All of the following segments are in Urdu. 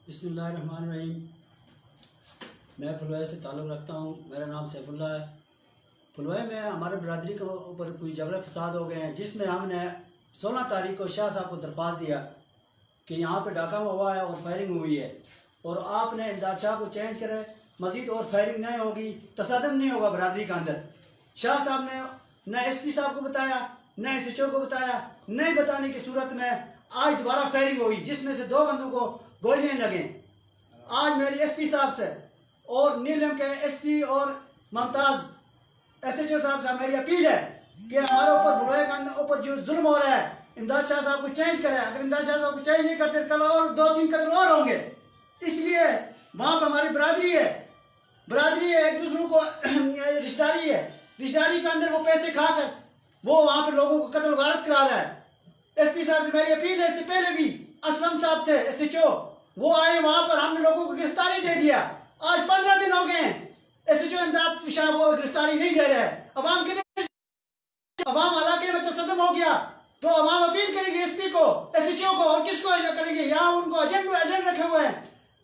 بسم اللہ الرحمن الرحیم۔ میں پھلوائے سے تعلق رکھتا ہوں، میرا نام سیف اللہ ہے۔ پھلوائے میں ہمارے برادری کے اوپر کوئی جھگڑے فساد ہو گئے ہیں، جس میں ہم نے 16 تاریخ کو شاہ صاحب کو درخواست دیا کہ یہاں پہ ڈاکہ ہوا ہے اور فائرنگ ہوئی ہے، اور آپ نے امداد شاہ کو چینج کرے، مزید اور فائرنگ نہیں ہوگی، تصادم نہیں ہوگا برادری کے اندر۔ شاہ صاحب نے نہ ایس پی صاحب کو بتایا، نہ ایس ایچ او کو بتایا، نہیں بتانے کی صورت میں آج دوبارہ فائرنگ ہوئی، جس میں سے 2 بندوں کو گولیاں لگیں۔ آج میری ایس پی صاحب سے اور نیلم کے ایس پی اور ممتاز ایس ایچ او صاحب سے میری اپیل ہے کہ ہمارے اوپر بھلوائے کے اوپر جو ظلم ہو رہا ہے، امداد شاہ صاحب کو چینج کریں۔ اگر امداد شاہ صاحب کو چینج نہیں کرتے کل اور 2-3 قتل اور ہوں گے۔ اس لیے وہاں پہ ہماری برادری ہے، ایک دوسروں کو رشتہ داری ہے، رشتہ داری کے اندر وہ پیسے کھا کر وہ وہاں پہ لوگوں کو قتل غارت کرا رہا ہے۔ ایس پی صاحب سے میری اپیل ہے، اس سے پہلے بھی اسلم صاحب تھے ایس ایچ او، وہ آئے وہاں پر، ہم نے لوگوں کو گرفتاری دے دیا۔ آج 15 دن ہو گئے ہیں، ایس ایچ او امداد شاہ وہ گرفتاری نہیں دے رہے ہیں۔ عوام علاقے میں تصدم ہو گیا تو عوام اپیل کرے گی ایس پی کو، ایس ایچ او کو، اور کس کو کریں گے؟ یہاں ان کو ایجنٹ رکھے ہوئے ہیں،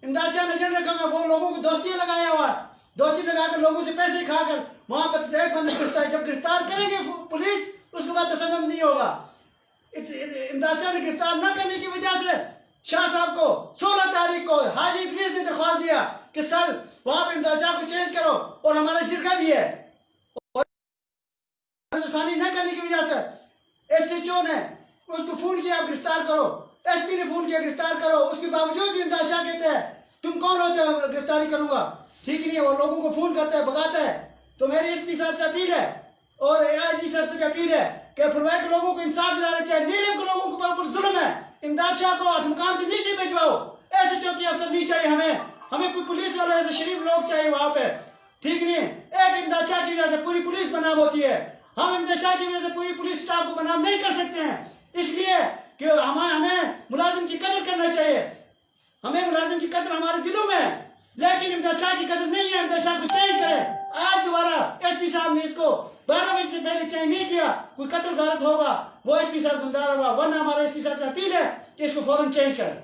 امداد شاہ نے ایجنٹ رکھا ہوا ہے، وہ لوگوں کو دوستیاں لگایا ہوا ہے، دوستی لگا کر لوگوں سے پیسے کھا کر وہاں پر ایک بندہ گرفتار، جب گرفتار کریں گے پولیس اس کے بعد تصدم نہیں ہوگا۔ امداد شاہ نے گرفتار نہ کرنے کی وجہ سے شاہ صاحب کو 16 تاریخ کو حاجی ادریس نے درخواست دیا کہ سر وہاں پہ امداد شاہ کو چینج کرو، اور ہمارا جرگہ بھی ہے، آسانی نہ کرنے کی وجہ سے ایس ایچ او نے اس کو فون کیا گرفتار کرو، ایس پی نے فون کیا گرفتار کرو، اس کے باوجود بھی امداد شاہ کہتے ہیں تم کون ہوتے ہو گرفتاری کروں گا؟ ٹھیک نہیں ہے، وہ لوگوں کو فون کرتا ہے، بگاتا ہے۔ تو میری ایس پی صاحب سے اپیل ہے اور اے آئی جی صاحب سے بھی اپیل ہے کہ پھلوائے کے لوگوں کو انصاف دلانا چاہیے۔ نیلم کے لوگوں کے اوپر ظلم ہے، امداد شاہ کو 8 مقام سے نیچے بھجواؤ، ایس ایچ او کی افسر نہیں چاہیے ہمیں کوئی پولیس والے ایسے شریف لوگ چاہیے وہاں پہ، ٹھیک نہیں ہے۔ ایک امداد شاہ کی وجہ سے پوری پولیس بدنام ہوتی ہے، ہم امداد شاہ کی وجہ سے پوری پولیس سٹاف کو بدنام نہیں کر سکتے ہیں، اس لیے کہ ہمیں ملازم کی قدر کرنا چاہیے، ہمیں ملازم کی قدر ہمارے دلوں میں ہے، لیکن امداد شاہ کی قدر نہیں ہے۔ امداد شاہ کو چینج کرے۔ آج دوبارہ ایس پی صاحب نے اس کو 12 بجے سے پہلے چینج نہیں کیا، کوئی قتل غارت ہوگا وہ ایس پی صاحب ذمہ دار ہوگا، ورنہ ہمارا ایس پی صاحب سے اپیل ہے کہ اس کو فوراً چینج کرے۔